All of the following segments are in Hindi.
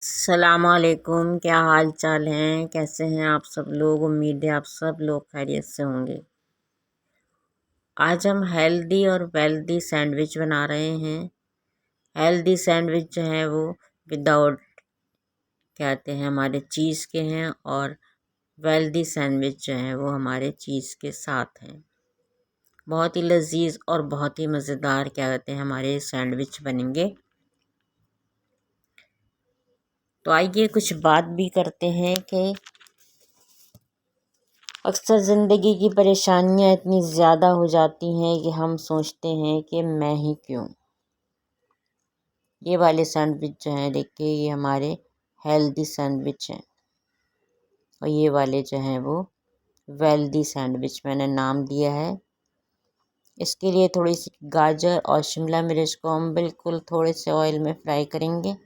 सलामकुम, क्या हाल चाल हैं? कैसे हैं आप सब लोग? उम्मीद है आप सब लोग खैरियत से होंगे। आज हम हेल्दी और वेल्दी सैंडविच बना रहे हैं। हेल्दी सैंडविच जो है वो विदाउट कहते हैं हमारे चीज़ के हैं, और वेल्दी सैंडविच जो है वो हमारे चीज़ के साथ हैं। बहुत ही लजीज और बहुत ही मज़ेदार क्या कहते हैं हमारे सैंडविच बनेंगे। तो आइए कुछ बात भी करते हैं कि अक्सर ज़िंदगी की परेशानियां इतनी ज़्यादा हो जाती हैं कि हम सोचते हैं कि मैं ही क्यों। ये वाले सैंडविच जो हैं देखिए, ये हमारे हेल्दी सैंडविच हैं, और ये वाले जो हैं वो वेल्दी सैंडविच मैंने नाम दिया है। इसके लिए थोड़ी सी गाजर और शिमला मिर्च को हम बिल्कुल थोड़े से ऑयल में फ्राई करेंगे।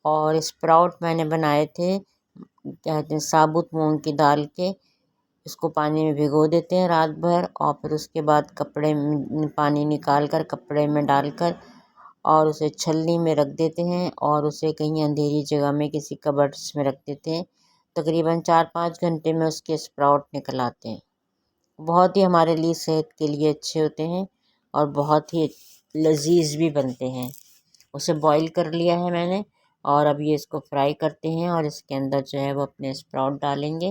और स्प्राउट मैंने बनाए थे, कहते हैं साबुत मूंग की दाल के। इसको पानी में भिगो देते हैं रात भर, और फिर उसके बाद कपड़े में पानी निकाल कर कपड़े में डालकर और उसे छलनी में रख देते हैं, और उसे कहीं अंधेरी जगह में किसी कबर्ड्स में रख देते हैं। तकरीबन 4-5 घंटे में उसके स्प्राउट निकल आते हैं। बहुत ही हमारे लिए सेहत के लिए अच्छे होते हैं और बहुत ही लजीज भी बनते हैं। उसे बॉईल कर लिया है मैंने, और अब ये इसको फ्राई करते हैं और इसके अंदर जो है वो अपने स्प्राउट डालेंगे।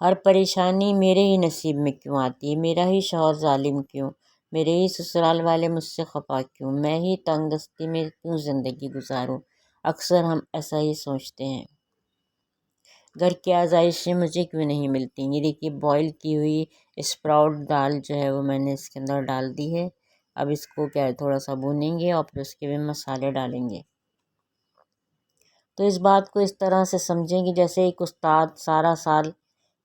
हर परेशानी मेरे ही नसीब में क्यों आती है? मेरा ही शौहर जालिम क्यों? मेरे ही ससुराल वाले मुझसे खफा क्यों? मैं ही तंगदस्ती में क्यों ज़िंदगी गुजारूं? अक्सर हम ऐसा ही सोचते हैं। घर की आज़ाइशें मुझे क्यों नहीं मिलती? ये देखिए, बॉईल की हुई स्प्राउट दाल जो है वो मैंने इसके अंदर डाल दी है। अब इसको क्या है, थोड़ा सा भूनेंगे और फिर उसके में मसाले डालेंगे। तो इस बात को इस तरह से समझें कि जैसे एक उस्ताद सारा साल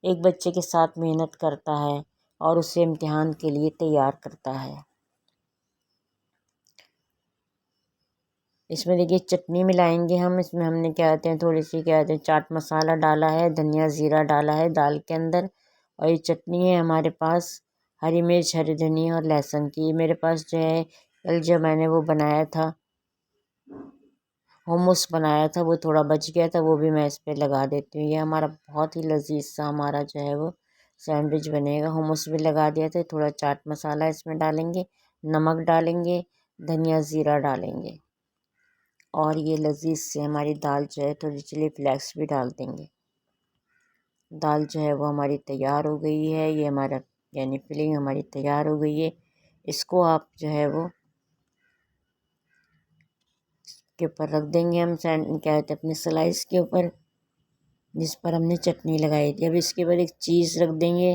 एक बच्चे के साथ मेहनत करता है और उसे इम्तिहान के लिए तैयार करता है। इसमें देखिए चटनी मिलाएंगे हम। इसमें हमने क्या कहते हैं, थोड़ी सी क्या कहते हैं चाट मसाला डाला है, धनिया ज़ीरा डाला है दाल के अंदर। और ये चटनी है हमारे पास हरी मिर्च, हरी धनिया और लहसुन की। मेरे पास जो है कल जो मैंने वो बनाया था, hummus बनाया था, वो थोड़ा बच गया था, वो भी मैं इस पर लगा देती हूँ। ये हमारा बहुत ही लजीज सा हमारा जो है वो सैंडविच बनेगा। hummus भी लगा दिया था। थोड़ा चाट मसाला इसमें डालेंगे, नमक डालेंगे, धनिया ज़ीरा डालेंगे, और ये लजीज से हमारी दाल जो है थोड़ी चिली फ्लेक्स भी डाल देंगे। दाल जो है वो हमारी तैयार हो गई है। ये हमारा यानी फिलिंग हमारी तैयार हो गई है। इसको आप जो है वो के ऊपर रख देंगे हम, सैंड क्या कहते हैं अपने स्लाइस के ऊपर, जिस पर हमने चटनी लगाई थी। अब इसके ऊपर एक चीज़ रख देंगे,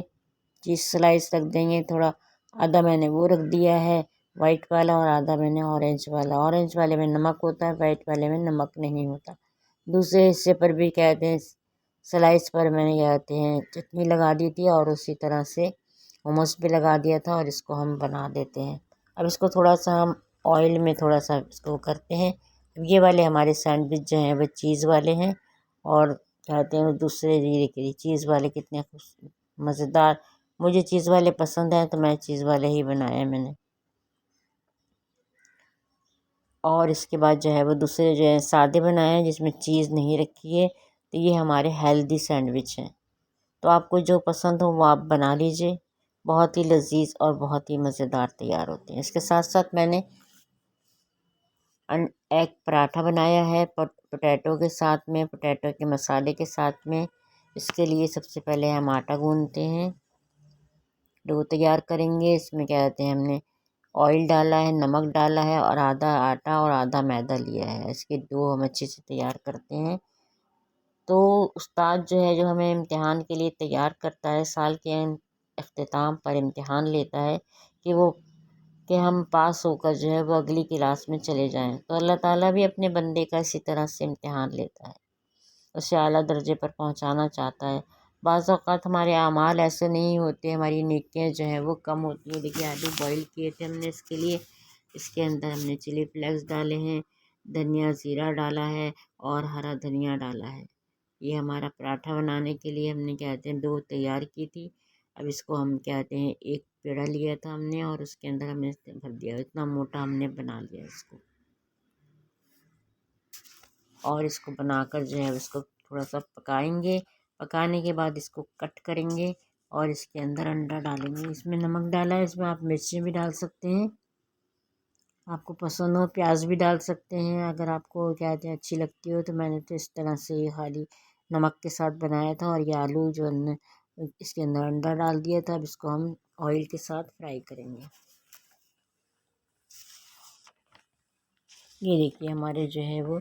चीज़ स्लाइस रख देंगे थोड़ा। आधा मैंने वो रख दिया है वाइट वाला, और आधा मैंने ऑरेंज वाला। ऑरेंज वाले में नमक होता है, वाइट वाले में नमक नहीं होता। दूसरे हिस्से पर भी कहते हैं स्लाइस पर मैंने क्या कहते हैं चटनी लगा दी थी, और उसी तरह से मोमोज भी लगा दिया था, और इसको हम बना देते हैं। अब इसको थोड़ा सा हम ऑयल में थोड़ा सा इसको करते हैं। ये वाले हमारे सैंडविच जो हैं वो चीज़ वाले हैं, और कहते हैं दूसरे ये देखिए चीज़ वाले कितने मज़ेदार। मुझे चीज़ वाले पसंद हैं तो मैं चीज़ वाले ही बनाए मैंने। और इसके बाद जो है वो दूसरे जो है सादे बनाए हैं जिसमें चीज़ नहीं रखी है। तो ये हमारे हेल्दी सैंडविच हैं। तो आपको जो पसंद हो वो आप बना लीजिए। बहुत ही लजीज और बहुत ही मज़ेदार तैयार होते हैं। इसके साथ साथ मैंने एग पराठा बनाया है पोटैटो के साथ में, पोटैटो के मसाले के साथ में। इसके लिए सबसे पहले हम आटा गूंदते हैं, डो तैयार करेंगे। इसमें क्या कहते हैं हमने ऑयल डाला है, नमक डाला है, और आधा आटा और आधा मैदा लिया है। इसके डो हम अच्छे से तैयार करते हैं। तो उस्ताद जो है जो हमें इम्तिहान के लिए तैयार करता है, साल के अख्तिताम पर इम्तिहान लेता है कि वो कि हम पास होकर जो है वो अगली क्लास में चले जाएं। तो अल्लाह ताला भी अपने बंदे का इसी तरह से इम्तिहान लेता है, उसे आला दर्जे पर पहुंचाना चाहता है। बाज़ औक़ात हमारे अमाल ऐसे नहीं होते, हमारी नेकियां जो हैं वो कम होती हैं। देखिए आलू बॉईल किए थे हमने इसके लिए। इसके अंदर हमने चिली फ्लेक्स डाले हैं, धनिया ज़ीरा डाला है, और हरा धनिया डाला है। ये हमारा पराठा बनाने के लिए हमने क्या कहते हैं डो तैयार की थी। अब इसको हम क्या कहते हैं एक पेड़ा लिया था हमने, और उसके अंदर हमने भर दिया। इतना मोटा हमने बना लिया इसको। और इसको बनाकर जो है इसको थोड़ा सा पकाएंगे। पकाने के बाद इसको कट करेंगे और इसके अंदर अंडा डालेंगे। इसमें नमक डाला है, इसमें आप मिर्ची भी डाल सकते हैं, आपको पसंद हो प्याज भी डाल सकते हैं। अगर आपको क्या कहते हैं अच्छी लगती हो तो मैंने तो इस तरह से खाली नमक के साथ बनाया था। और ये आलू जो इसके अंदर अंडा डाल दिया था। अब इसको हम ऑयल के साथ फ्राई करेंगे। ये देखिए हमारे जो है वो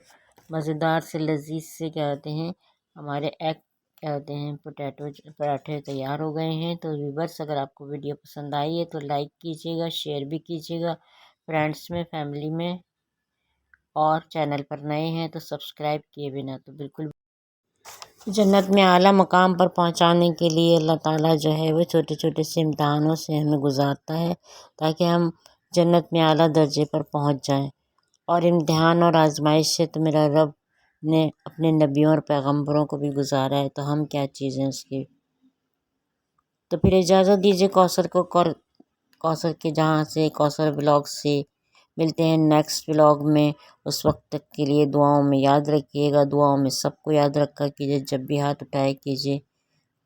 मज़ेदार से लजीज से क्या कहते हैं हमारे एग क्या कहते हैं पराठे तैयार हो गए हैं। तो व्यूअर्स, अगर आपको वीडियो पसंद आई है तो लाइक कीजिएगा, शेयर भी कीजिएगा फ्रेंड्स में, फैमिली में, और चैनल पर नए हैं तो सब्सक्राइब किए बिना तो बिल्कुल। जन्नत में आला मकाम पर पहुंचाने के लिए अल्लाह ताला जो है वो छोटे छोटे से इम्तहानों से हमें गुजारता है ताकि हम जन्नत में आला दर्जे पर पहुंच जाएं। और इम्तिहान और आजमाइश से तो मेरा रब ने अपने नबियों और पैगंबरों को भी गुजारा है, तो हम क्या चीज़ें उसकी। तो फिर इजाज़त दीजिए कौसर के जहाँ से कौसर ब्लॉग से मिलते हैं नेक्स्ट व्लॉग में। उस वक्त तक के लिए दुआओं में याद रखिएगा, दुआओं में सबको याद रखा कीजिए, जब भी हाथ उठाए कीजिए।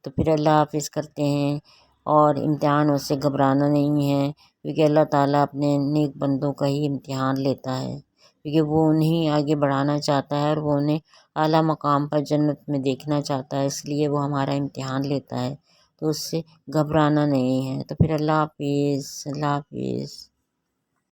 तो फिर अल्लाह हाफिज़ करते हैं। और इम्तिहानों से घबराना नहीं है, क्योंकि अल्लाह ताला अपने नेक बंदों का ही इम्तिहान लेता है, क्योंकि वो उन्हें आगे बढ़ाना चाहता है और वो उन्हें आला मकाम पर जन्नत में देखना चाहता है, इसलिए वो हमारा इम्तिहान लेता है। तो उससे घबराना नहीं है। तो फिर अल्लाह हाफिज़, अल्लाह हाफिज़।